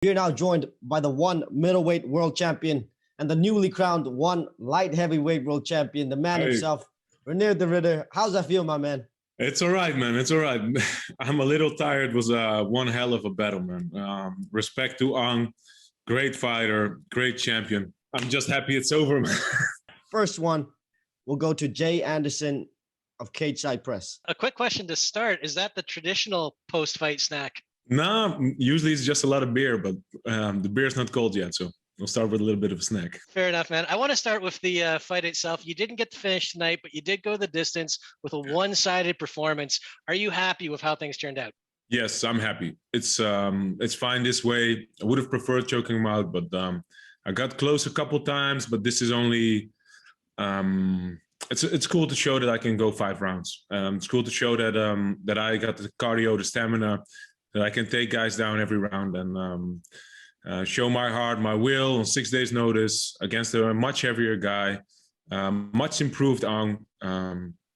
We are now joined by the one middleweight world champion and the newly crowned one light heavyweight world champion, the man himself, Reinier De Ridder. How's that feel, my man? It's all right, man. It's all right. I'm a little tired. It was one hell of a battle, man. Respect to Aung, great fighter, great champion. I'm just happy it's over, man. First one, we'll go to Jay Anderson of Cage Side Press. A quick question to start. Is that the traditional post-fight snack? Nah, usually it's just a lot of beer, but the beer's not cold yet, so we'll start with a little bit of a snack. Fair enough, man. I want to start with the fight itself. You didn't get to finish tonight, but you did go the distance with a one-sided performance. Are you happy with how things turned out? Yes, I'm happy. It's fine this way. I would have preferred choking him out, but I got close a couple times. But this is only it's cool to show that I can go 5 rounds. It's cool to show that that I got the cardio, the stamina, that I can take guys down every round and show my heart, my will on 6 days' notice against a much heavier guy, much improved Aung.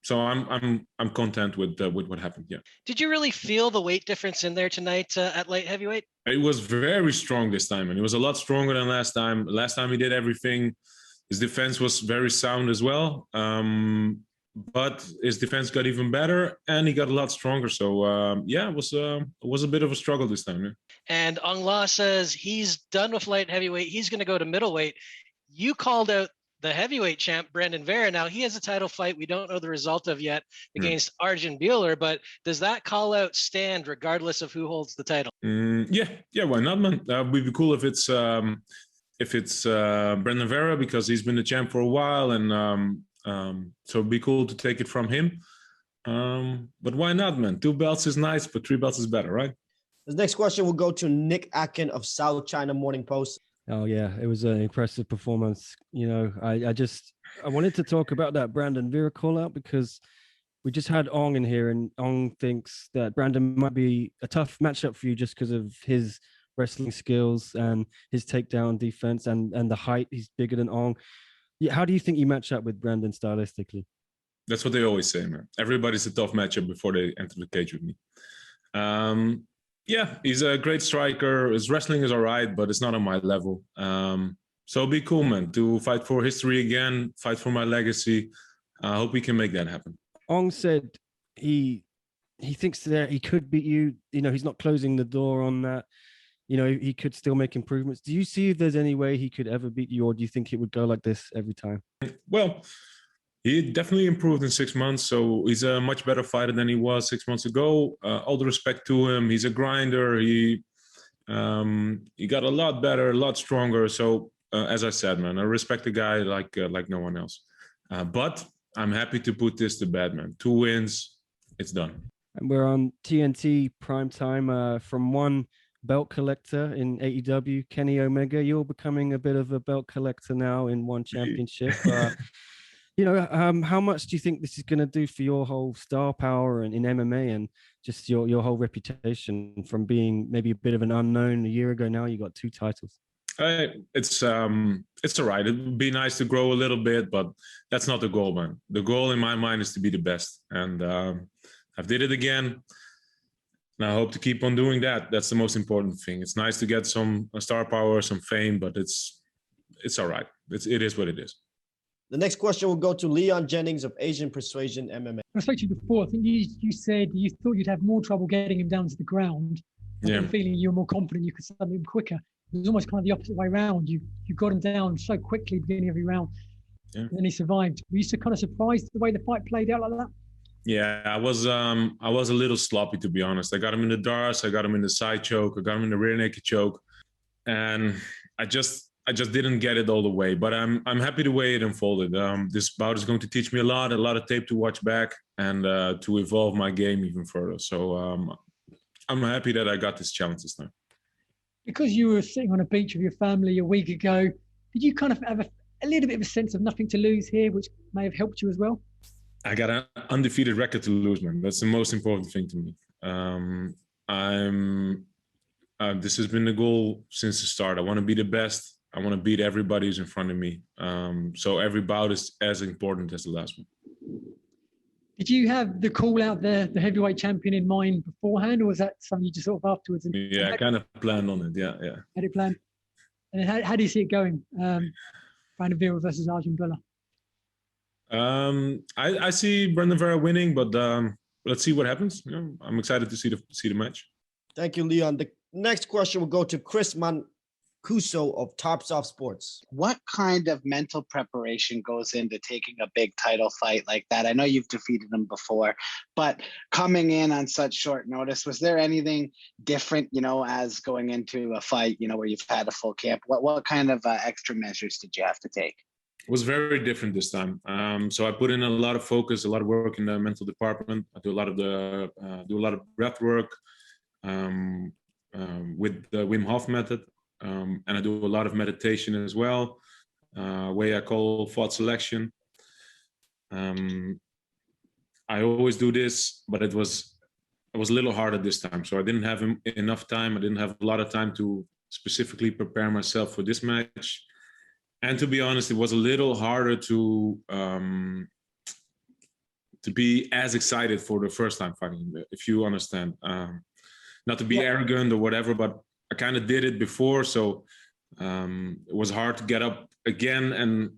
So I'm content with what happened. Yeah. Did you really feel the weight difference in there tonight at light heavyweight? It was very strong this time, and it was a lot stronger than last time. Last time he did everything. His defense was very sound as well. But his defense got even better, and he got a lot stronger. So yeah, it was a bit of a struggle this time. Yeah. And Aung La says he's done with light heavyweight. He's going to go to middleweight. You called out the heavyweight champ, Brandon Vera. Now he has a title fight we don't know the result of yet against Arjun Buehler, but does that call out stand regardless of who holds the title? Yeah, why not, man? Would be cool if it's Brandon Vera, because he's been the champ for a while, and so it'd be cool to take it from him. But why not, man? 2 belts is nice, but 3 belts is better, right? The next question will go to Nick Atkin of South China Morning Post. Oh yeah, it was an impressive performance. You know, I wanted to talk about that Brandon Vera call out because we just had Aung in here, and Aung thinks that Brandon might be a tough matchup for you just because of his wrestling skills and his takedown defense and the height. He's bigger than Aung. Yeah, how do you think you match up with Brandon stylistically? That's what they always say, man. Everybody's a tough matchup before they enter the cage with me. Yeah, he's a great striker. His wrestling is all right, but it's not on my level. So it'll be cool, man, to fight for history again, fight for my legacy. I hope we can make that happen. Aung said he thinks that he could beat you. You know, he's not closing the door on that. You know, he could still make improvements. Do you see if there's any way he could ever beat you, or do you think it would go like this every time? Well, he definitely improved in 6 months, so he's a much better fighter than he was 6 months ago. All the respect to him. He's a grinder. He got a lot better, a lot stronger. So, as I said, man, I respect the guy like no one else. But I'm happy to put this to bed, man. 2 wins, it's done. And we're on TNT primetime from one belt collector in AEW, Kenny Omega. You're becoming a bit of a belt collector now in one championship. You know, how much do you think this is going to do for your whole star power and in MMA and just your whole reputation from being maybe a bit of an unknown a year ago? Now you got 2 titles. It's all right. It would be nice to grow a little bit, but that's not the goal, man. The goal in my mind is to be the best, and I've did it again. And I hope to keep on doing that. That's the most important thing. It's nice to get some star power, some fame, but it's all right. It is what it is. The next question will go to Leon Jennings of Asian Persuasion MMA. I spoke to you before. I think you said you thought you'd have more trouble getting him down to the ground. Yeah. Feeling you were more confident you could stop him quicker. It was almost kind of the opposite way around. You got him down so quickly beginning of every round. Yeah. And then he survived. Were you kind of surprised the way the fight played out like that? Yeah, I was a little sloppy, to be honest. I got him in the darts, I got him in the side choke, I got him in the rear naked choke, and I just didn't get it all the way. But I'm happy the way it unfolded. This bout is going to teach me a lot of tape to watch back, and to evolve my game even further. So I'm happy that I got this challenge this time. Because you were sitting on a beach with your family a week ago, did you kind of have a little bit of a sense of nothing to lose here, which may have helped you as well? I got an undefeated record to lose, man. That's the most important thing to me. This has been the goal since the start. I want to be the best. I want to beat everybody who's in front of me. So every bout is as important as the last one. Did you have the call out there, the heavyweight champion in mind beforehand, or was that something you just sort of afterwards? Yeah, I kind of planned on it. Yeah, yeah. Had it planned? And then how do you see it going? Brandon Vera versus Arjun Bella. I see Brandon Vera winning, but let's see what happens. You know, I'm excited to see the match. Thank you, Leon. The next question will go to Chris Mancuso of Tops Off Sports. What kind of mental preparation goes into taking a big title fight like that? I know you've defeated him before, but coming in on such short notice, was there anything different, you know, as going into a fight, you know, where you've had a full camp? What kind of extra measures did you have to take? It was very different this time. So I put in a lot of focus, a lot of work in the mental department. I do a lot of breath work with the Wim Hof method. And I do a lot of meditation as well, way I call thought selection. I always do this, but it was a little harder this time. So I didn't have enough time. I didn't have a lot of time to specifically prepare myself for this match. And to be honest, it was a little harder to be as excited for the first time fighting, if you understand. Not to be arrogant or whatever, but I kind of did it before, so it was hard to get up again and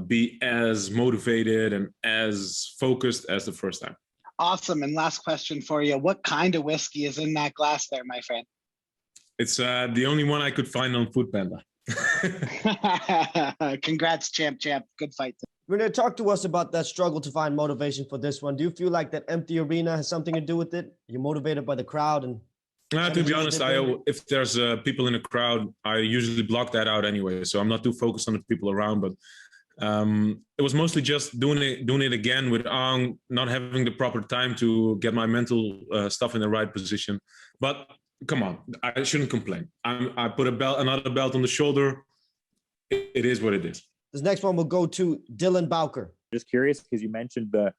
be as motivated and as focused as the first time. Awesome. And last question for you. What kind of whiskey is in that glass there, my friend? It's the only one I could find on Foodpanda. Congrats, champ. Good fight. Reinier, talk to us about that struggle to find motivation for this one. Do you feel like that empty arena has something to do with it? You're motivated by the crowd and... To be honest, if there's people in the crowd, I usually block that out anyway. So I'm not too focused on the people around. But it was mostly just doing it again with Aung, not having the proper time to get my mental stuff in the right position. But come on, I shouldn't complain. I put another belt on the shoulder. It is what it is. This next one will go to Dylan Bowker. Just curious because you mentioned the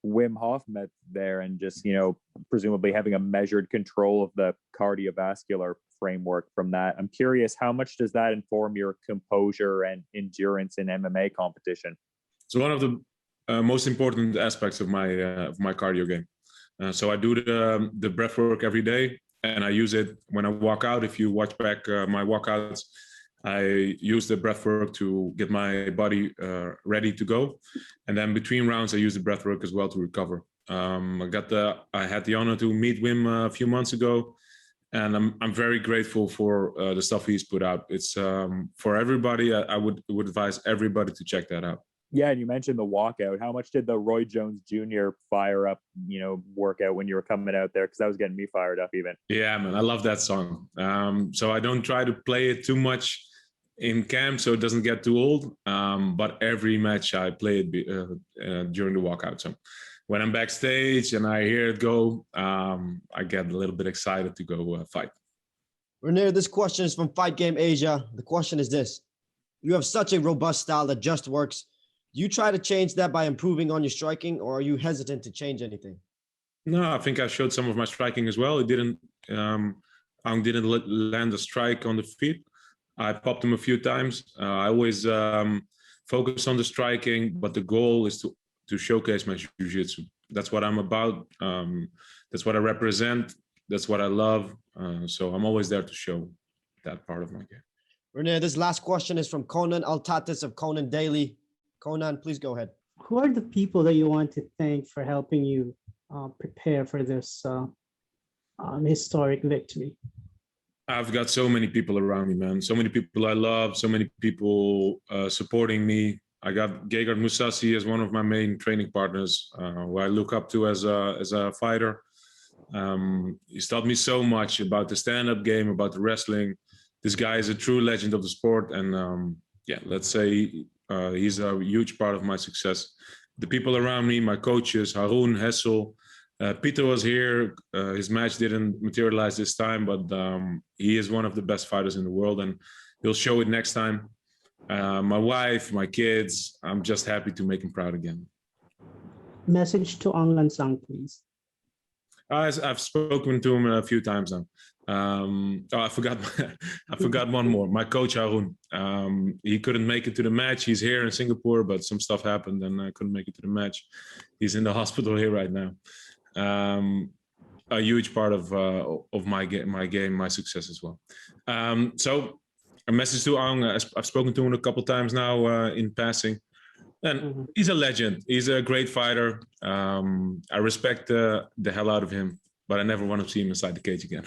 Wim Hof method there and just, you know, presumably having a measured control of the cardiovascular framework from that. I'm curious, how much does that inform your composure and endurance in MMA competition? It's one of the most important aspects of my cardio game. So I do the breath work every day, and I use it when I walk out. If you watch back my walkouts, I use the breath work to get my body ready to go. And then between rounds, I use the breath work as well to recover. I had the honor to meet Wim a few months ago, and I'm very grateful for the stuff he's put out. It's for everybody. I would advise everybody to check that out. Yeah, and you mentioned the walkout. How much did the Roy Jones Jr. fire up, you know, workout when you were coming out there? Because that was getting me fired up even. Yeah, man, I love that song. So I don't try to play it too much in camp so it doesn't get too old. But every match I play it during the walkout. So when I'm backstage and I hear it go, I get a little bit excited to go fight. Reinier, this question is from Fight Game Asia. The question is this: you have such a robust style that just works. Do you try to change that by improving on your striking, or are you hesitant to change anything? No, I think I showed some of my striking as well. It didn't land a strike on the feet. I popped him a few times. I always focus on the striking, but the goal is to showcase my jiu-jitsu. That's what I'm about. That's what I represent. That's what I love. So I'm always there to show that part of my game. Reinier, this last question is from Conan Altatis of Conan Daily. Conan, please go ahead. Who are the people that you want to thank for helping you prepare for this historic victory? I've got so many people around me, man. So many people I love, so many people supporting me. I got Gegard Mousasi as one of my main training partners, who I look up to as a fighter. He's taught me so much about the stand-up game, about the wrestling. This guy is a true legend of the sport. And let's say he's a huge part of my success. The people around me, my coaches, Haroon, Hessel, Peter was here. His match didn't materialize this time, but he is one of the best fighters in the world, and he'll show it next time. My wife, my kids, I'm just happy to make him proud again. Message to Aung La N Sang, please. I've spoken to him a few times now. I forgot. I forgot one more. My coach Arun. He couldn't make it to the match. He's here in Singapore, but some stuff happened and I couldn't make it to the match. He's in the hospital here right now. A huge part of my game, my success as well. So a message to Aung. I've spoken to him a couple times now in passing. And he's a legend. He's a great fighter. I respect the hell out of him, but I never want to see him inside the cage again.